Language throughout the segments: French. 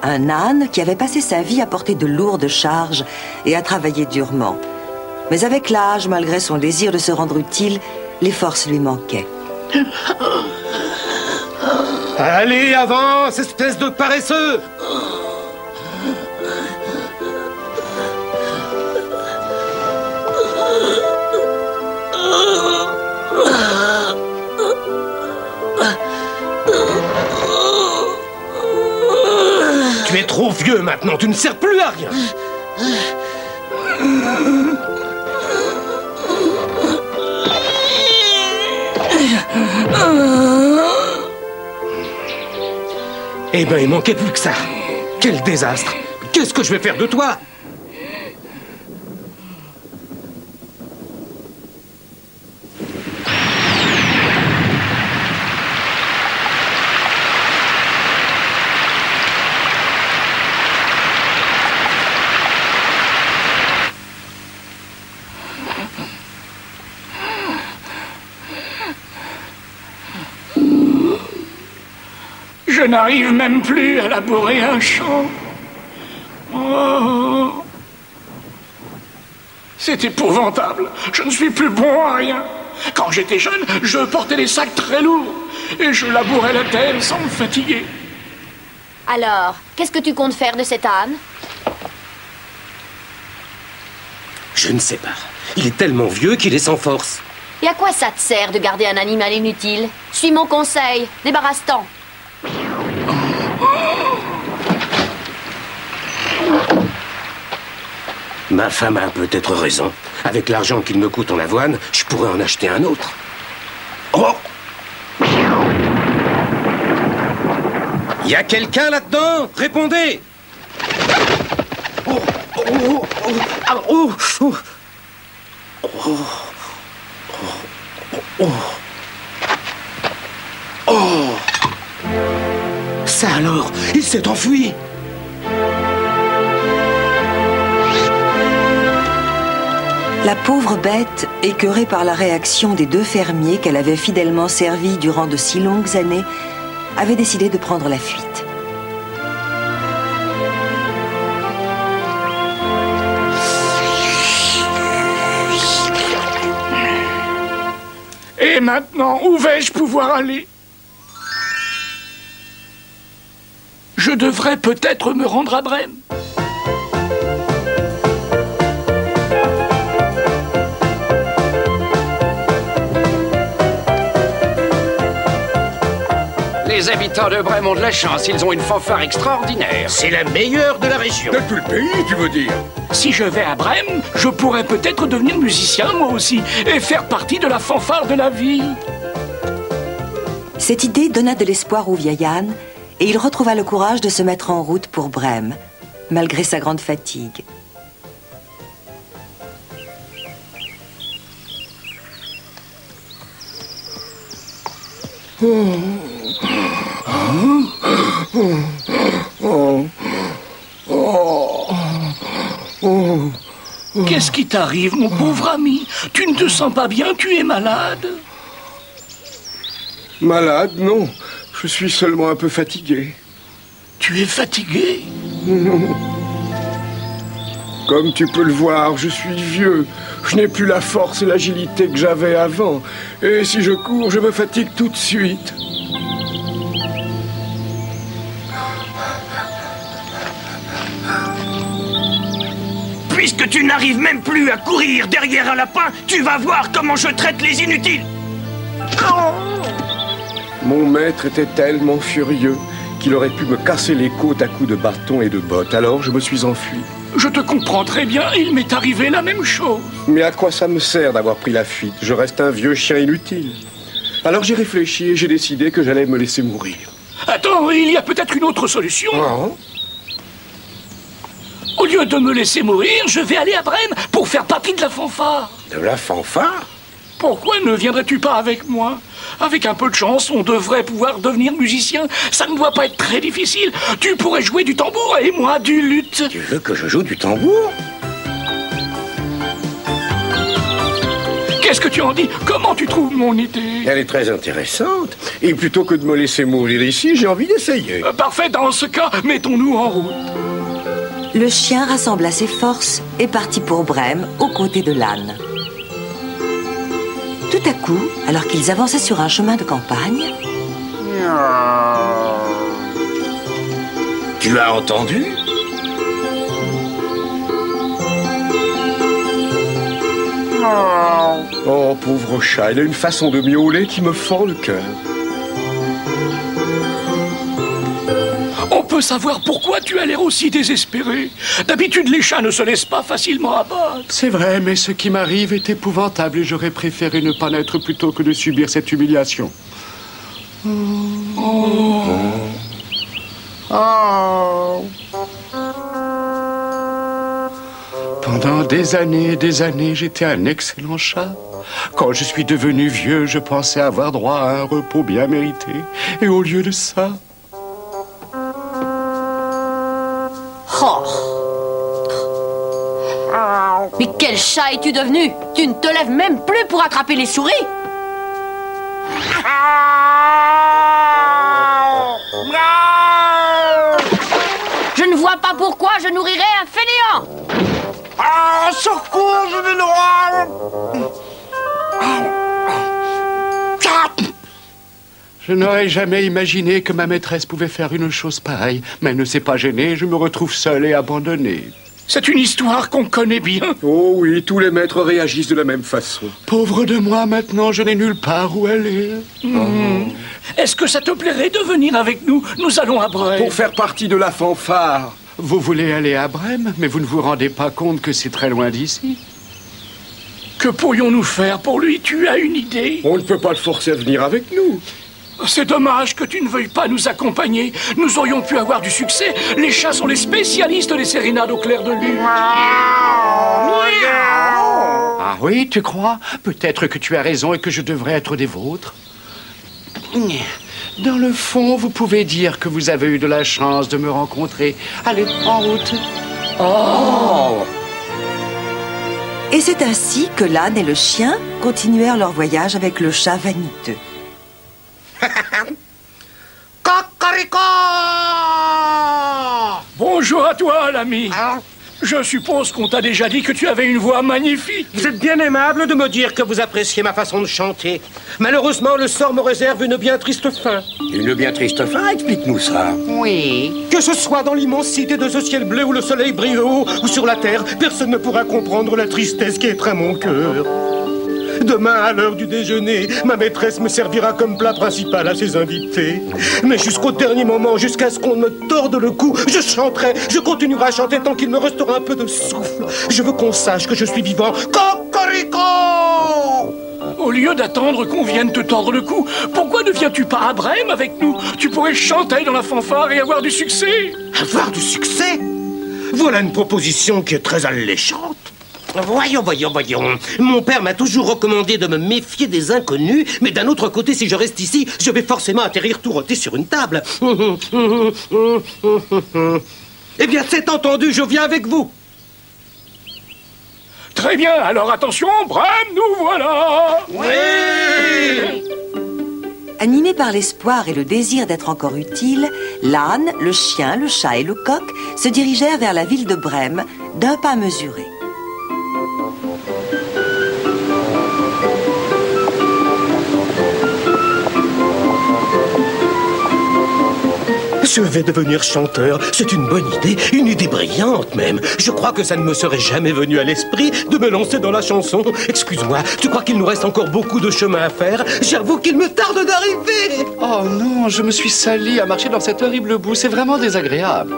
Un âne qui avait passé sa vie à porter de lourdes charges et à travailler durement. Mais avec l'âge, malgré son désir de se rendre utile, les forces lui manquaient. Allez, avance, espèce de paresseux! Tu es trop vieux maintenant, tu ne sers plus à rien. Eh ben, il manquait plus que ça. Quel désastre! Qu'est-ce que je vais faire de toi? Je n'arrive même plus à labourer un champ. Oh. C'est épouvantable. Je ne suis plus bon à rien. Quand j'étais jeune, je portais des sacs très lourds et je labourais la terre sans me fatiguer. Alors, qu'est-ce que tu comptes faire de cet âne? Je ne sais pas. Il est tellement vieux qu'il est sans force. Et à quoi ça te sert de garder un animal inutile? Suis mon conseil, débarrasse-t'en. Ma femme a peut-être raison. Avec l'argent qu'il me coûte en avoine, je pourrais en acheter un autre. Oh! Y a quelqu'un là-dedans? Répondez! Oh! Oh! Oh! Ah, oh! Oh! Oh! Oh! Oh! Ça alors, il s'est enfui! La pauvre bête, écœurée par la réaction des deux fermiers qu'elle avait fidèlement servis durant de si longues années, avait décidé de prendre la fuite. Et maintenant, où vais-je pouvoir aller? Je devrais peut-être me rendre à Brême. Les habitants de Brême ont de la chance, ils ont une fanfare extraordinaire. C'est la meilleure de la région. De tout le pays, tu veux dire? Si je vais à Brême, je pourrais peut-être devenir musicien moi aussi et faire partie de la fanfare de la vie. Cette idée donna de l'espoir au vieil âne et il retrouva le courage de se mettre en route pour Brême, malgré sa grande fatigue. Qu'est-ce qui t'arrive, mon pauvre ami? Tu ne te sens pas bien, tu es malade? Malade, non. Je suis seulement un peu fatigué. Tu es fatigué? Comme tu peux le voir, je suis vieux. Je n'ai plus la force et l'agilité que j'avais avant. Et si je cours, je me fatigue tout de suite. Puisque tu n'arrives même plus à courir derrière un lapin, tu vas voir comment je traite les inutiles. Mon maître était tellement furieux qu'il aurait pu me casser les côtes à coups de bâton et de bottes. Alors je me suis enfui. Je te comprends très bien, il m'est arrivé la même chose. Mais à quoi ça me sert d'avoir pris la fuite? Je reste un vieux chien inutile. Alors j'ai réfléchi et j'ai décidé que j'allais me laisser mourir. Attends, il y a peut-être une autre solution. Ah. Au lieu de me laisser mourir, je vais aller à Brême pour faire partie de la fanfare. De la fanfare? Pourquoi ne viendrais-tu pas avec moi? Avec un peu de chance, on devrait pouvoir devenir musicien. Ça ne doit pas être très difficile. Tu pourrais jouer du tambour et moi du luth. Tu veux que je joue du tambour? Qu'est-ce que tu en dis? Comment tu trouves mon idée? Elle est très intéressante. Et plutôt que de me laisser mourir ici, j'ai envie d'essayer. Parfait, dans ce cas, mettons-nous en route. Le chien rassembla ses forces et partit pour Brême, aux côtés de l'âne. Tout à coup, alors qu'ils avançaient sur un chemin de campagne... Tu as entendu ? Oh, pauvre chat, il a une façon de miauler qui me fend le cœur. On peut savoir pourquoi tu as l'air aussi désespéré. D'habitude, les chats ne se laissent pas facilement abattre. C'est vrai, mais ce qui m'arrive est épouvantable et j'aurais préféré ne pas naître plutôt que de subir cette humiliation. Pendant des années, j'étais un excellent chat. Quand je suis devenu vieux, je pensais avoir droit à un repos bien mérité. Et au lieu de ça... Oh. Mais quel chat es-tu devenu? Tu ne te lèves même plus pour attraper les souris. Je ne vois pas pourquoi je nourrirais un fainéant. Ah, secours, je vais noir. Je n'aurais jamais imaginé que ma maîtresse pouvait faire une chose pareille. Mais elle ne s'est pas gênée, je me retrouve seul et abandonné. C'est une histoire qu'on connaît bien. Oh oui, tous les maîtres réagissent de la même façon. Pauvre de moi, maintenant, je n'ai nulle part où aller. Est-ce que ça te plairait de venir avec nous? Nous allons à Brême. Pour faire partie de la fanfare. Vous voulez aller à Brême, mais vous ne vous rendez pas compte que c'est très loin d'ici. Que pourrions-nous faire pour lui? Tu as une idée? On ne peut pas le forcer à venir avec nous. C'est dommage que tu ne veuilles pas nous accompagner. Nous aurions pu avoir du succès. Les chats sont les spécialistes des sérénades au clair de lune. Ah oui, tu crois? Peut-être que tu as raison et que je devrais être des vôtres. Dans le fond, vous pouvez dire que vous avez eu de la chance de me rencontrer. Allez, en route. Oh! Et c'est ainsi que l'âne et le chien continuèrent leur voyage avec le chat vaniteux. Cocorico! Bonjour à toi, l'ami. Je suppose qu'on t'a déjà dit que tu avais une voix magnifique. Vous êtes bien aimable de me dire que vous appréciez ma façon de chanter. Malheureusement, le sort me réserve une bien triste fin. Une bien triste fin, explique-nous ça. Oui. Que ce soit dans l'immensité de ce ciel bleu où le soleil brille haut ou sur la terre, personne ne pourra comprendre la tristesse qui étreint mon cœur. Demain, à l'heure du déjeuner, ma maîtresse me servira comme plat principal à ses invités. Mais jusqu'au dernier moment, jusqu'à ce qu'on me torde le cou, je chanterai, je continuerai à chanter tant qu'il me restera un peu de souffle. Je veux qu'on sache que je suis vivant. Cocorico! Au lieu d'attendre qu'on vienne te tordre le cou, pourquoi ne viens-tu pas à Brême avec nous? Tu pourrais chanter dans la fanfare et avoir du succès. Avoir du succès? Voilà une proposition qui est très alléchante. Voyons. Mon père m'a toujours recommandé de me méfier des inconnus, mais d'un autre côté, si je reste ici, je vais forcément atterrir tout roté sur une table. Eh bien, c'est entendu, je viens avec vous. Très bien, alors attention, Brême, nous voilà. Oui! Animés par l'espoir et le désir d'être encore utiles, l'âne, le chien, le chat et le coq se dirigèrent vers la ville de Brême d'un pas mesuré. Je vais devenir chanteur, c'est une bonne idée, une idée brillante même. Je crois que ça ne me serait jamais venu à l'esprit de me lancer dans la chanson. Excuse-moi, tu crois qu'il nous reste encore beaucoup de chemin à faire? J'avoue qu'il me tarde d'arriver. Oh non, je me suis sali à marcher dans cette horrible boue, c'est vraiment désagréable.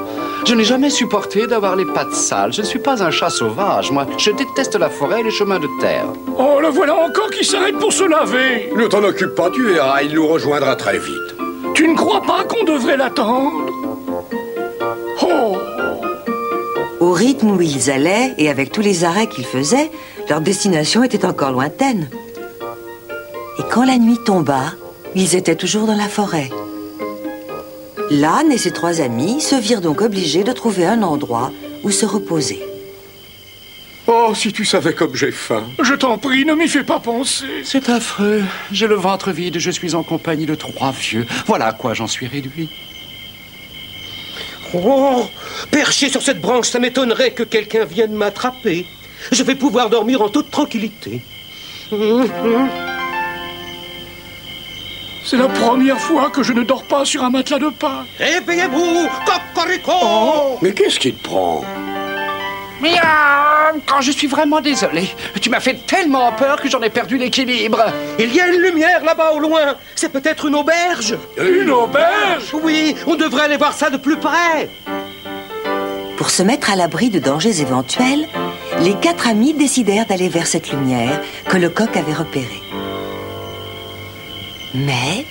Je n'ai jamais supporté d'avoir les pattes sales. Je ne suis pas un chat sauvage, moi. Je déteste la forêt et les chemins de terre. Oh, le voilà encore qui s'arrête pour se laver. Ne t'en occupe pas, tu verras, il nous rejoindra très vite. Tu ne crois pas qu'on devrait l'attendre? Oh! Au rythme où ils allaient, et avec tous les arrêts qu'ils faisaient, leur destination était encore lointaine. Et quand la nuit tomba, ils étaient toujours dans la forêt. L'âne et ses trois amis se virent donc obligés de trouver un endroit où se reposer. Oh, si tu savais comme j'ai faim. Je t'en prie, ne m'y fais pas penser. C'est affreux. J'ai le ventre vide et je suis en compagnie de 3 vieux. Voilà à quoi j'en suis réduit. Oh, perché sur cette branche, ça m'étonnerait que quelqu'un vienne m'attraper. Je vais pouvoir dormir en toute tranquillité. C'est la première fois que je ne dors pas sur un matelas de pain. Réveillez-vous, cocorico! Mais qu'est-ce qui te prend? Miaou! Quand je suis vraiment désolé. Tu m'as fait tellement peur que j'en ai perdu l'équilibre. Il y a une lumière là-bas au loin. C'est peut-être une auberge. Une auberge? Oui, on devrait aller voir ça de plus près. Pour se mettre à l'abri de dangers éventuels, les 4 amis décidèrent d'aller vers cette lumière que le coq avait repérée. Mais...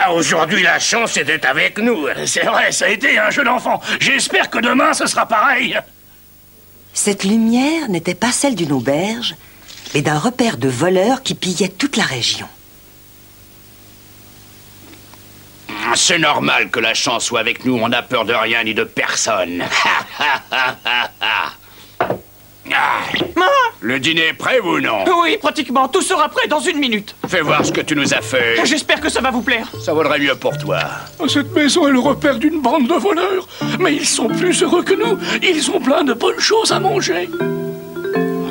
Ah, aujourd'hui, la chance était avec nous. C'est vrai, ça a été un jeu d'enfant. J'espère que demain, ce sera pareil. cette lumière n'était pas celle d'une auberge, mais d'un repère de voleurs qui pillaient toute la région. C'est normal que la chance soit avec nous, on n'a peur de rien ni de personne. Le dîner est prêt ou non? Oui, pratiquement. Tout sera prêt dans 1 minute. Fais voir ce que tu nous as fait. J'espère que ça va vous plaire. Ça vaudrait mieux pour toi. Cette maison est le repère d'une bande de voleurs. Mais ils sont plus heureux que nous. Ils ont plein de bonnes choses à manger.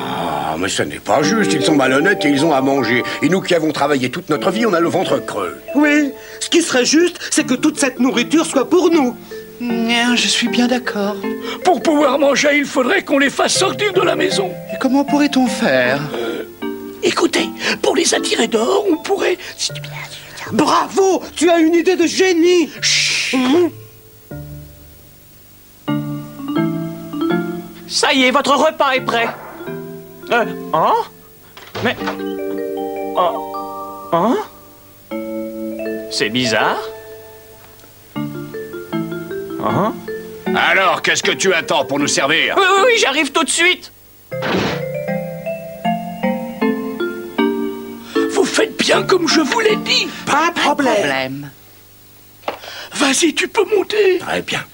Ah, mais ce n'est pas juste. Ils sont malhonnêtes et ils ont à manger. Et nous qui avons travaillé toute notre vie, on a le ventre creux. Oui, ce qui serait juste, c'est que toute cette nourriture soit pour nous. Je suis bien d'accord. Pour pouvoir manger, il faudrait qu'on les fasse sortir de la maison. Et comment pourrait-on faire? Écoutez, pour les attirer dehors, on pourrait... Bravo, tu as une idée de génie. Chut. Ça y est, votre repas est prêt. Hein? Mais... Hein? C'est bizarre. Hein? Alors, qu'est-ce que tu attends pour nous servir? Oui, j'arrive tout de suite. Vous faites bien comme je vous l'ai dit. Pas de problème. Vas-y, tu peux monter. Très bien.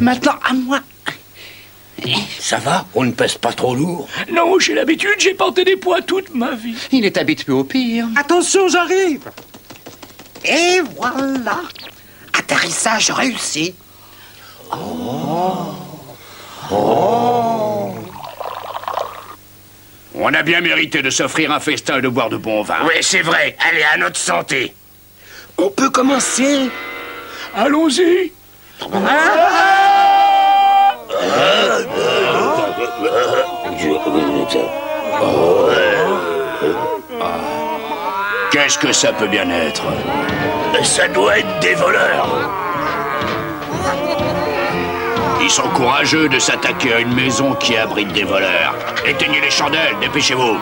Maintenant, à moi. Ça va? On ne pèse pas trop lourd? Non, j'ai l'habitude, j'ai porté des poids toute ma vie. Il est habitué au pire. Attention, j'arrive. Et voilà. Atterrissage réussi. On a bien mérité de s'offrir un festin et de boire de bon vin. Oui, c'est vrai. Allez, à notre santé. On peut commencer. Allons-y. Qu'est-ce que ça peut bien être? Ça doit être des voleurs. Ils sont courageux de s'attaquer à une maison qui abrite des voleurs. Éteignez les chandelles, dépêchez-vous.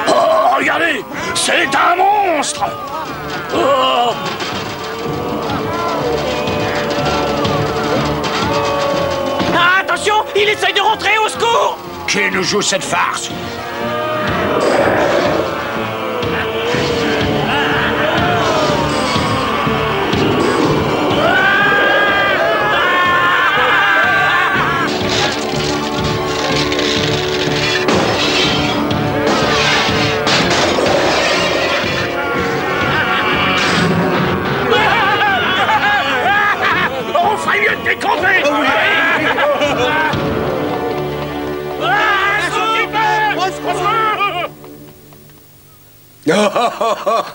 Oh, regardez, c'est un monstre. Oh. Ah, attention, il essaye de rentrer, au secours. Qui nous joue cette farce? On ferait mieux de décompter.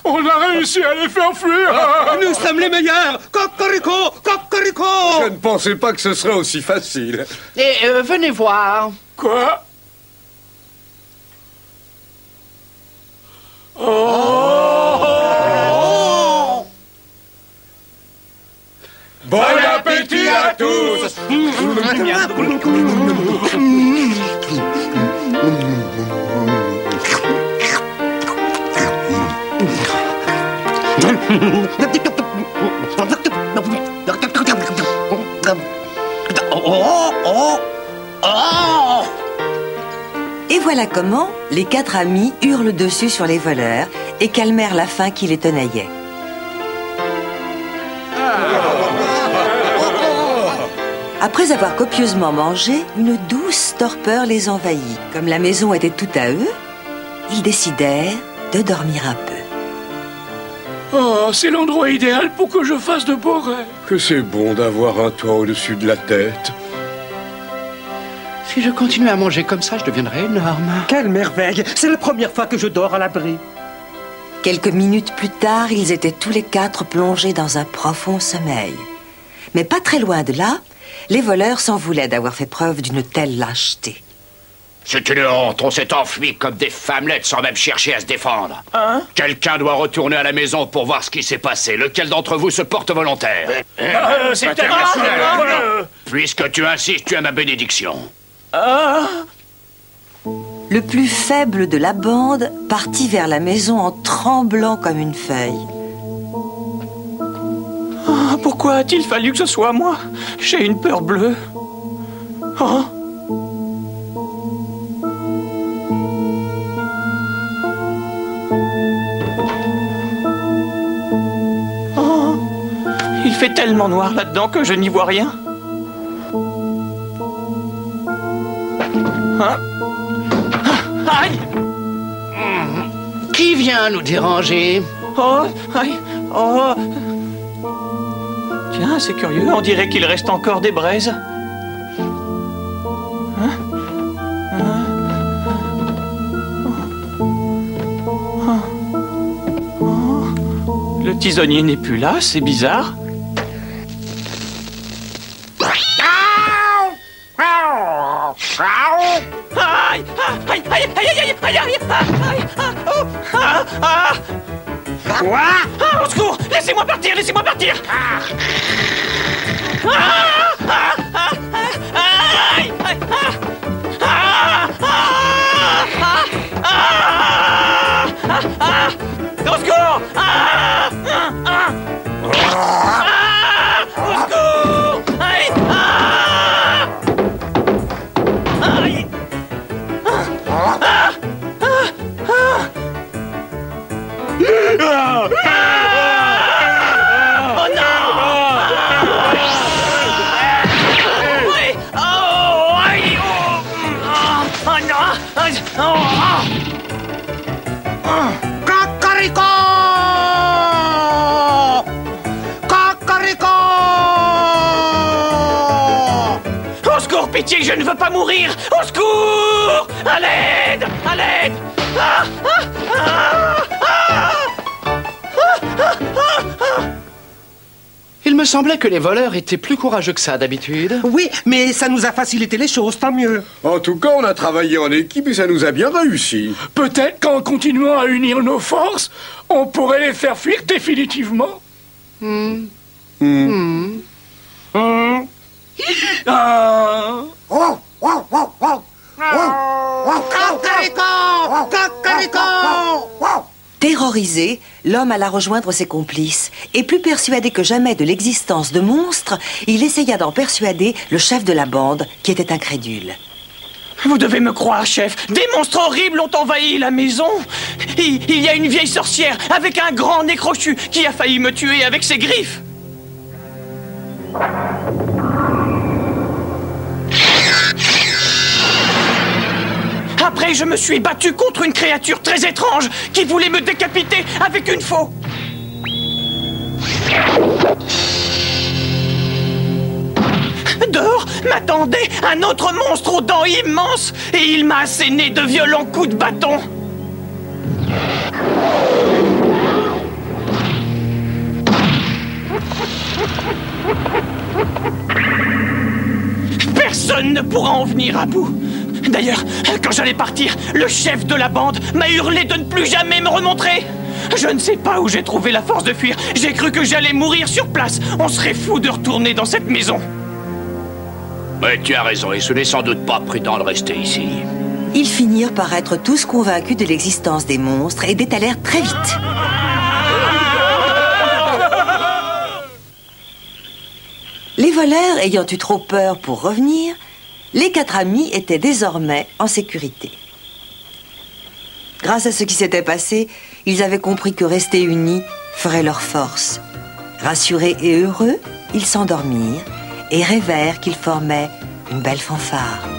On a réussi à les faire fuir. Nous sommes les meilleurs. Cocorico, cocorico. Je ne pensais pas que ce serait aussi facile. Et venez voir. Quoi? Oh. Bon appétit à tous. Et voilà comment les 4 amis hurlent dessus sur les voleurs et calmèrent la faim qui les tenaillait. Après avoir copieusement mangé, une douce torpeur les envahit. Comme la maison était toute à eux, ils décidèrent de dormir un peu. Oh, c'est l'endroit idéal pour que je fasse de beaux rêves. Que c'est bon d'avoir un toit au-dessus de la tête. Si je continue à manger comme ça, je deviendrai énorme. Quelle merveille! C'est la première fois que je dors à l'abri. Quelques minutes plus tard, ils étaient tous les quatre plongés dans un profond sommeil. Mais pas très loin de là, les voleurs s'en voulaient d'avoir fait preuve d'une telle lâcheté. C'est une honte, on s'est enfuis comme des femmelettes sans même chercher à se défendre. Hein? Quelqu'un doit retourner à la maison pour voir ce qui s'est passé. Lequel d'entre vous se porte volontaire? C'est international. Puisque tu insistes, tu as ma bénédiction. Le plus faible de la bande partit vers la maison en tremblant comme une feuille. Oh, pourquoi a-t-il fallu que ce soit moi? J'ai une peur bleue. Oh. Oh. Il fait tellement noir là-dedans que je n'y vois rien. Hein? Ah, aïe! Qui vient nous déranger? Oh, aïe! Oh! Tiens, c'est curieux, on dirait qu'il reste encore des braises. Hein? Le tisonnier n'est plus là, c'est bizarre. Aïe! Aïe! Aïe! Aïe! Aïe! Aïe! Aïe! Aïe! Quoi? Ah, au secours! Laissez-moi partir! Laissez-moi partir! Aïe! Aïe! Au secours! Au secours! Aïe! Aïe! Oh non! Oui! Oh! Aïe! Oh non! Cocorico! Cocorico! Au secours, pitié, je ne veux pas mourir! Au secours! À l'aide! À l'aide! Ah! Ah! Ah! Il me semblait que les voleurs étaient plus courageux que ça d'habitude. Oui, mais ça nous a facilité les choses, tant mieux. En tout cas, on a travaillé en équipe et ça nous a bien réussi. Peut-être qu'en continuant à unir nos forces, on pourrait les faire fuir définitivement. Oh! Oh! Oh! Oh! Oh! Cocorico! Cocorico! Terrorisé, l'homme alla rejoindre ses complices. Et plus persuadé que jamais de l'existence de monstres, il essaya d'en persuader le chef de la bande, qui était incrédule. Vous devez me croire, chef. Des monstres horribles ont envahi la maison. Il y a une vieille sorcière avec un grand nez crochu qui a failli me tuer avec ses griffes. Après, je me suis battu contre une créature très étrange qui voulait me décapiter avec une faux. Dehors m'attendait un autre monstre aux dents immenses et il m'a asséné de violents coups de bâton. Personne ne pourra en venir à bout. D'ailleurs, quand j'allais partir, le chef de la bande m'a hurlé de ne plus jamais me remontrer. Je ne sais pas où j'ai trouvé la force de fuir. J'ai cru que j'allais mourir sur place. On serait fou de retourner dans cette maison. Mais tu as raison, et ce n'est sans doute pas prudent de rester ici. Ils finirent par être tous convaincus de l'existence des monstres et détalèrent très vite. Les voleurs ayant eu trop peur pour revenir, les quatre amis étaient désormais en sécurité. Grâce à ce qui s'était passé, ils avaient compris que rester unis ferait leur force. Rassurés et heureux, ils s'endormirent et rêvèrent qu'ils formaient une belle fanfare.